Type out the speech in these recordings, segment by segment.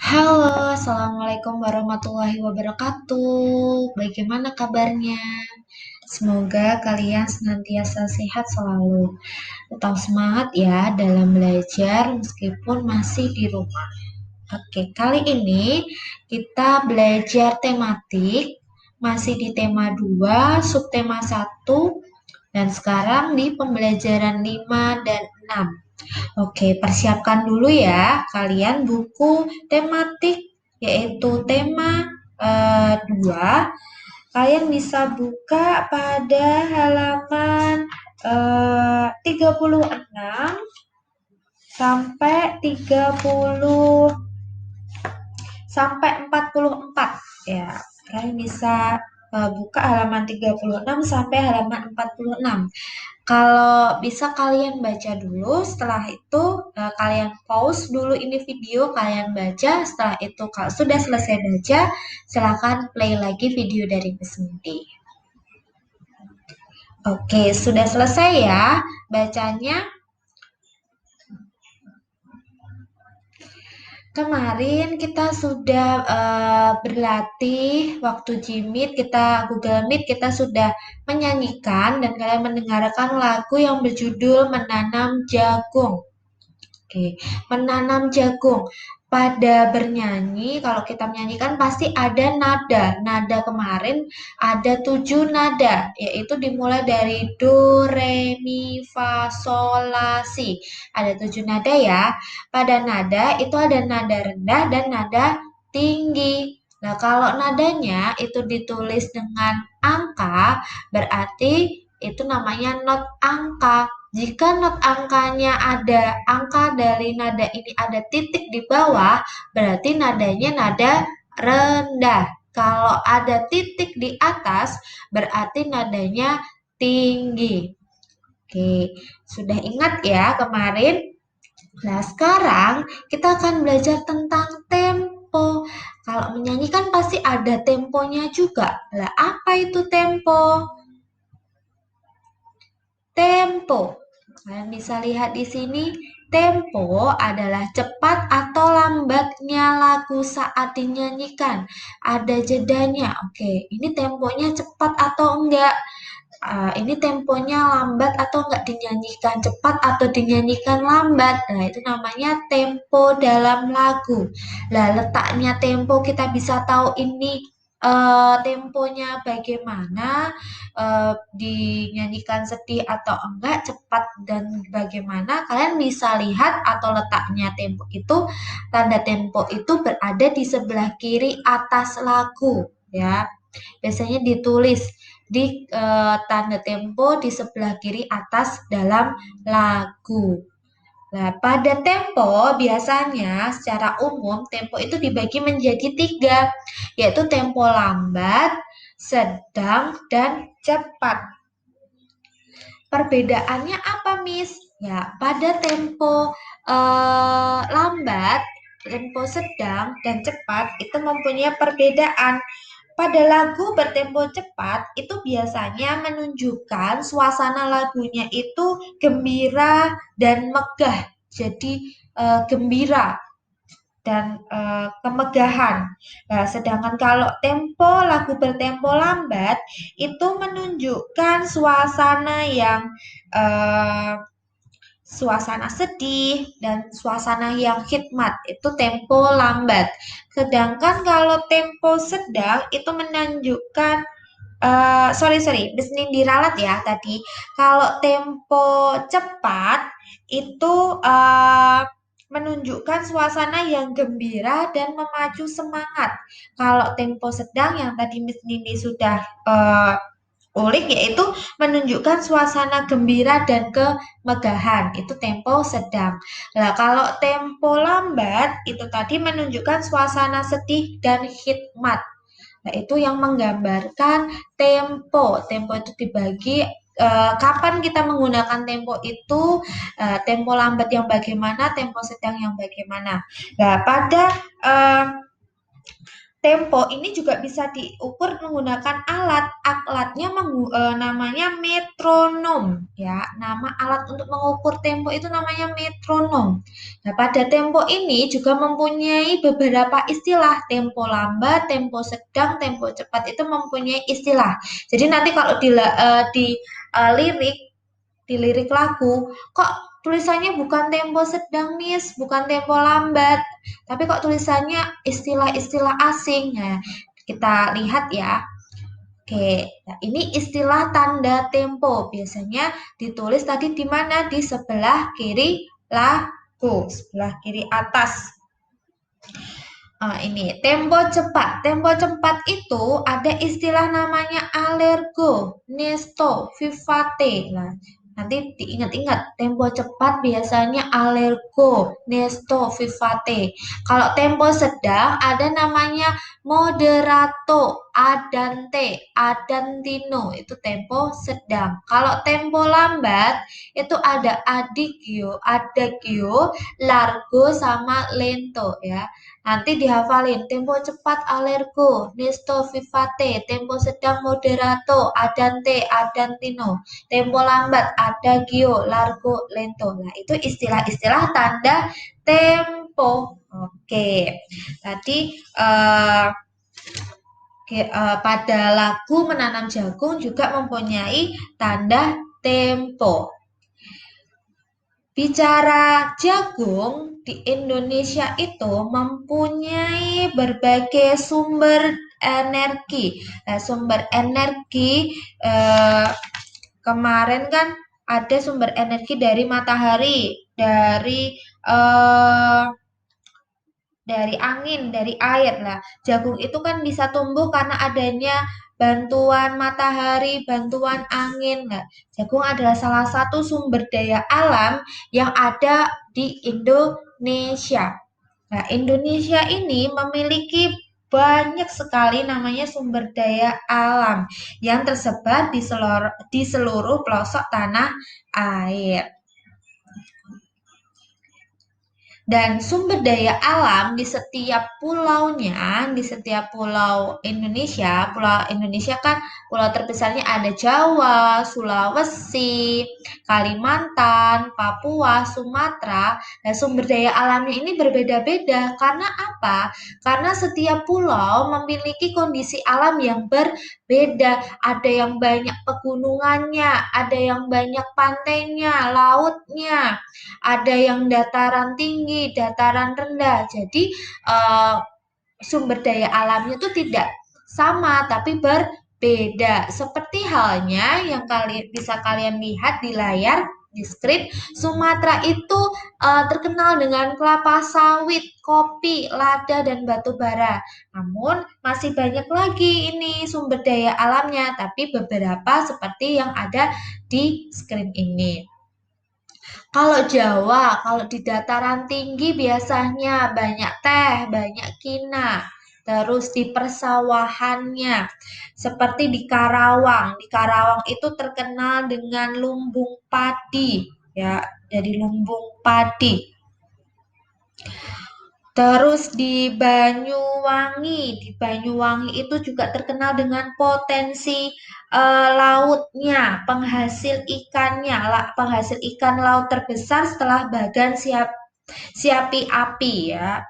Halo, Assalamualaikum warahmatullahi wabarakatuh. Bagaimana kabarnya? Semoga kalian senantiasa sehat selalu. Tetap semangat ya dalam belajar meskipun masih di rumah. Oke, kali ini kita belajar tematik, masih di tema 2, subtema 1, dan sekarang di pembelajaran 5 dan 6. Oke, persiapkan dulu ya kalian buku tematik yaitu tema 2. Kalian bisa buka pada halaman 36 sampai 44 ya. Kalian bisa buka halaman 36 sampai halaman 46. Kalau bisa kalian baca dulu, setelah itu kalian pause dulu ini video, kalian baca. Setelah itu kalau sudah selesai baca, silahkan play lagi video dari Miss Mindy. Oke, sudah selesai ya bacanya. Kemarin kita sudah berlatih waktu Jimit, kita Google Meet, kita sudah menyanyikan dan kalian mendengarkan lagu yang berjudul Menanam Jagung. Oke, menanam jagung. Pada bernyanyi, kalau kita menyanyikan pasti ada nada. Nada kemarin ada 7 nada, yaitu dimulai dari do, re, mi, fa, sol, la, si. Ada 7 nada ya. Pada nada itu ada nada rendah dan nada tinggi. Nah, kalau nadanya itu ditulis dengan angka, berarti itu namanya not angka. Jika not angkanya ada angka dari nada ini ada titik di bawah, berarti nadanya nada rendah. Kalau ada titik di atas, berarti nadanya tinggi. Oke, sudah ingat ya kemarin? Nah, sekarang kita akan belajar tentang tempo. Kalau menyanyi kan pasti ada temponya juga. Lah, apa itu tempo? Tempo. Kalian bisa lihat di sini, tempo adalah cepat atau lambatnya lagu saat dinyanyikan. Ada jedanya. Oke, ini temponya cepat atau enggak? Ini temponya lambat atau enggak dinyanyikan cepat atau dinyanyikan lambat. Nah, itu namanya tempo dalam lagu. Nah, letaknya tempo kita bisa tahu ini temponya bagaimana, dinyanyikan sedih atau enggak, cepat dan bagaimana. Kalian bisa lihat atau letaknya tempo itu, tanda tempo itu berada di sebelah kiri atas lagu ya. Biasanya ditulis di tanda tempo di sebelah kiri atas dalam lagu. Nah, pada tempo biasanya secara umum tempo itu dibagi menjadi 3, yaitu tempo lambat, sedang, dan cepat. Perbedaannya apa, Miss? Ya, pada tempo lambat, tempo sedang, dan cepat itu mempunyai perbedaan. Pada lagu bertempo cepat itu biasanya menunjukkan suasana lagunya itu gembira dan megah. Jadi gembira dan kemegahan. Nah, sedangkan kalau tempo lagu bertempo lambat itu menunjukkan suasana yang eh, suasana sedih dan suasana yang hikmat itu tempo lambat. Sedangkan kalau tempo sedang itu menunjukkan sorry, bisnis diralat ya tadi. Kalau tempo cepat itu menunjukkan suasana yang gembira dan memacu semangat. Kalau tempo sedang yang tadi Miss Nindi sudah ulik yaitu menunjukkan suasana gembira dan kemegahan. Itu tempo sedang. Nah, kalau tempo lambat itu tadi menunjukkan suasana sedih dan hikmat. Nah, itu yang menggambarkan tempo. Tempo itu dibagi kapan kita menggunakan tempo itu, tempo lambat yang bagaimana, tempo sedang yang bagaimana. Nah, pada Tempo ini juga bisa diukur menggunakan alat. Alatnya namanya metronom ya. Nama alat untuk mengukur tempo itu namanya metronom. Nah, pada tempo ini juga mempunyai beberapa istilah. Tempo lambat, tempo sedang, tempo cepat itu mempunyai istilah. Jadi nanti kalau lirik di lirik lagu, kok tulisannya bukan tempo sedang, Miss, bukan tempo lambat, tapi kok tulisannya istilah-istilah asing. Nah, kita lihat ya. Oke, nah ini istilah tanda tempo. Biasanya ditulis tadi di mana? Di sebelah kiri lagu, sebelah kiri atas. Ini tempo cepat. Tempo cepat itu ada istilah namanya allegro, nesto, vivace. Nah, nanti diingat-ingat, tempo cepat biasanya allegro, nesto, vivace. Kalau tempo sedang ada namanya moderato, andante, andantino. Itu tempo sedang. Kalau tempo lambat itu ada adagio, largo sama lento ya. Nanti dihafalin, tempo cepat allegro, nesto vivace, tempo sedang moderato, andante, andantino, tempo lambat adagio, largo, lento. Nah, itu istilah-istilah tanda tempo. Oke, tadi pada lagu Menanam Jagung juga mempunyai tanda tempo. Bicara jagung di Indonesia itu mempunyai berbagai sumber energi. Nah, sumber energi kemarin kan ada sumber energi dari matahari, eh, dari angin, dari air lah. Jagung itu kan bisa tumbuh karena adanya bantuan matahari, bantuan angin. Nah, jagung adalah salah satu sumber daya alam yang ada di Indonesia. Nah, Indonesia ini memiliki banyak sekali namanya sumber daya alam yang tersebar di seluruh pelosok tanah air. Dan sumber daya alam di setiap pulaunya, di setiap pulau Indonesia kan pulau terbesarnya ada Jawa, Sulawesi, Kalimantan, Papua, Sumatera. Dan sumber daya alamnya ini berbeda-beda. Karena apa? Karena setiap pulau memiliki kondisi alam yang berbeda. Ada yang banyak pegunungannya, ada yang banyak pantainya, lautnya, ada yang dataran tinggi, dataran rendah. Jadi sumber daya alamnya itu tidak sama tapi berbeda. Seperti halnya yang bisa kalian lihat di layar di skrip, Sumatera itu terkenal dengan kelapa sawit, kopi, lada, dan batu bara. Namun masih banyak lagi ini sumber daya alamnya, tapi beberapa seperti yang ada di screen ini. Kalau Jawa, kalau di dataran tinggi biasanya banyak teh, banyak kina. Terus di persawahannya, seperti di Karawang. Di Karawang itu terkenal dengan lumbung padi, ya. Jadi lumbung padi. Terus di Banyuwangi itu juga terkenal dengan potensi lautnya, penghasil ikan laut terbesar setelah Bagan Siapi Api ya.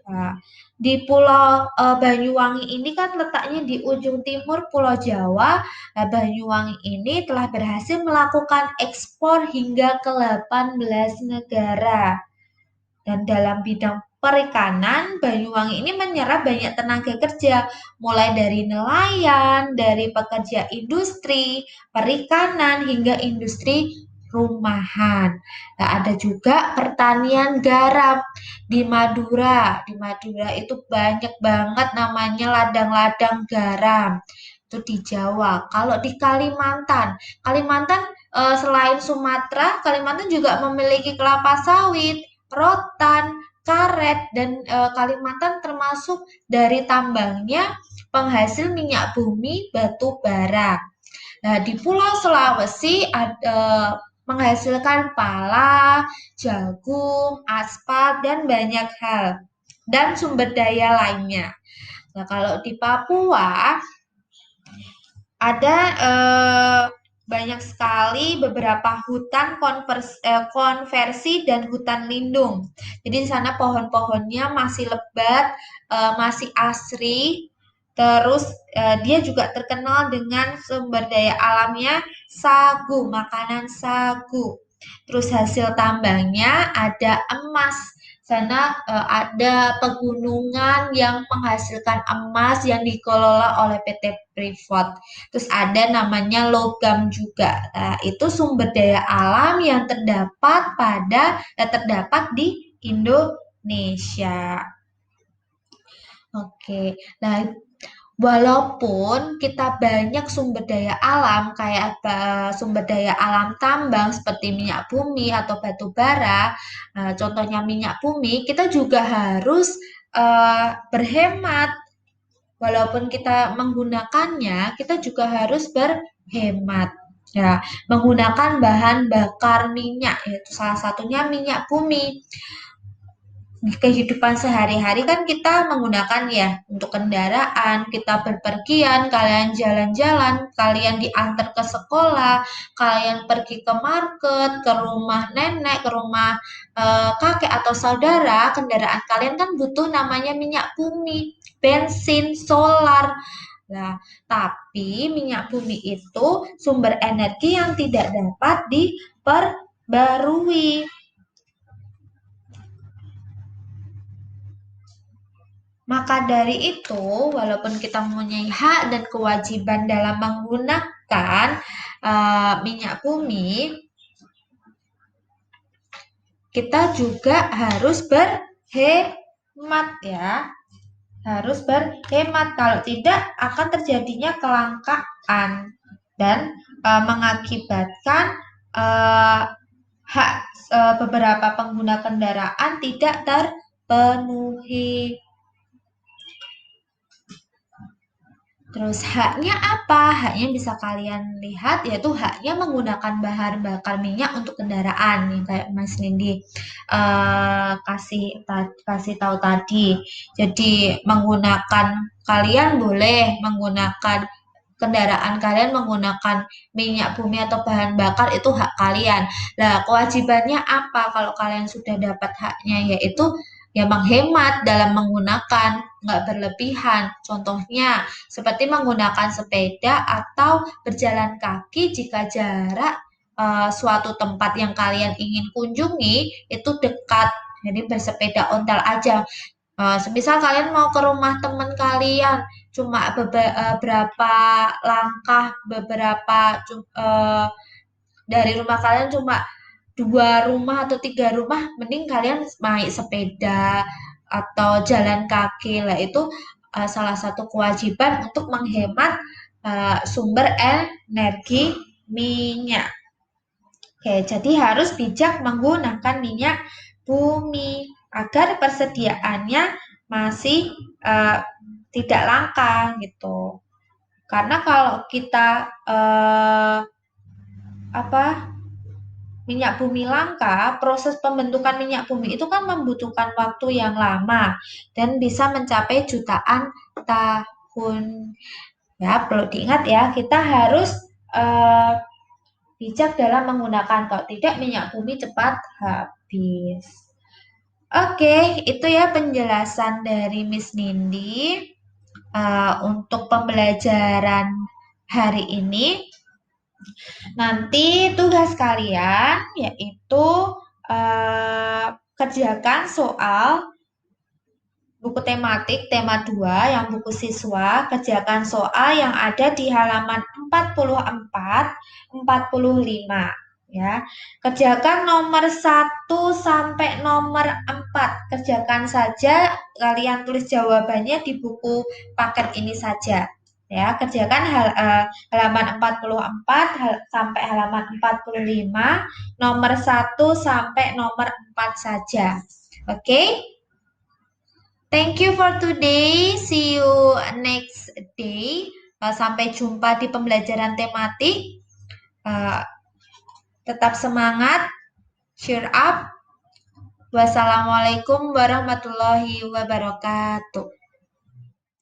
Nah, di Pulau Banyuwangi ini kan letaknya di ujung timur Pulau Jawa. Nah, Banyuwangi ini telah berhasil melakukan ekspor hingga ke 18 negara. Dan dalam bidang perikanan, Banyuwangi ini menyerap banyak tenaga kerja, mulai dari nelayan, dari pekerja industri, perikanan, hingga industri rumahan. Nah, ada juga pertanian garam di Madura. Di Madura itu banyak banget namanya ladang-ladang garam. Itu di Jawa. Kalau di Kalimantan, Kalimantan selain Sumatera, Kalimantan juga memiliki kelapa sawit, rotan, karet, dan Kalimantan termasuk dari tambangnya penghasil minyak bumi batu bara. Nah, di Pulau Sulawesi ada menghasilkan pala, jagung, aspal, dan banyak hal dan sumber daya lainnya. Nah, kalau di Papua ada banyak sekali beberapa hutan konversi dan hutan lindung. Jadi di sana pohon-pohonnya masih lebat, masih asri. Terus dia juga terkenal dengan sumber daya alamnya sagu, makanan sagu. Terus hasil tambangnya ada emas. Sana ada pegunungan yang menghasilkan emas yang dikelola oleh PT Freeport. Terus ada namanya logam juga. Nah, itu sumber daya alam yang terdapat di Indonesia. Oke. Nah, walaupun kita banyak sumber daya alam kayak sumber daya alam tambang seperti minyak bumi atau batu bara, contohnya minyak bumi, kita juga harus berhemat. Walaupun kita menggunakannya, kita juga harus berhemat. Ya, menggunakan bahan bakar minyak, yaitu salah satunya minyak bumi. Di kehidupan sehari-hari kan kita menggunakan ya untuk kendaraan, kita berpergian, kalian jalan-jalan, kalian diantar ke sekolah, kalian pergi ke market, ke rumah nenek, ke rumah kakek atau saudara, kendaraan kalian kan butuh namanya minyak bumi, bensin, solar. Nah, tapi minyak bumi itu sumber energi yang tidak dapat diperbarui. Maka dari itu, walaupun kita mempunyai hak dan kewajiban dalam menggunakan minyak bumi, kita juga harus berhemat ya. Harus berhemat, kalau tidak akan terjadinya kelangkaan dan mengakibatkan hak beberapa pengguna kendaraan tidak terpenuhi. Terus haknya apa? Haknya bisa kalian lihat yaitu haknya menggunakan bahan bakar minyak untuk kendaraan nih kayak Mas Nindi kasih tahu tadi. Jadi menggunakan kalian boleh menggunakan kendaraan kalian menggunakan minyak bumi atau bahan bakar itu hak kalian. Nah, kewajibannya apa kalau kalian sudah dapat haknya yaitu ya menghemat dalam menggunakan, nggak berlebihan. Contohnya seperti menggunakan sepeda atau berjalan kaki jika jarak suatu tempat yang kalian ingin kunjungi itu dekat. Jadi bersepeda ontel aja. Semisal kalian mau ke rumah teman kalian, cuma beberapa langkah, dari rumah kalian cuma 2 rumah atau 3 rumah, mending kalian naik sepeda atau jalan kaki lah itu salah satu kewajiban untuk menghemat sumber energi minyak. Oke, jadi harus bijak menggunakan minyak bumi agar persediaannya masih tidak langka gitu. Karena kalau kita minyak bumi langka, proses pembentukan minyak bumi itu kan membutuhkan waktu yang lama dan bisa mencapai jutaan tahun. Ya, perlu diingat ya, kita harus bijak dalam menggunakan, kalau tidak minyak bumi cepat habis. Oke, itu ya penjelasan dari Miss Nindi untuk pembelajaran hari ini. Nanti tugas kalian yaitu kerjakan soal buku tematik tema 2 yang buku siswa, kerjakan soal yang ada di halaman 44, 45 ya. Kerjakan nomor 1 sampai nomor 4. Kerjakan saja, kalian tulis jawabannya di buku paket ini saja. Ya, kerjakan halaman 44 sampai halaman 45, nomor 1 sampai nomor 4 saja. Oke? Thank you for today. See you next day. Sampai jumpa di pembelajaran tematik. Tetap semangat. Cheer up. Wassalamualaikum warahmatullahi wabarakatuh.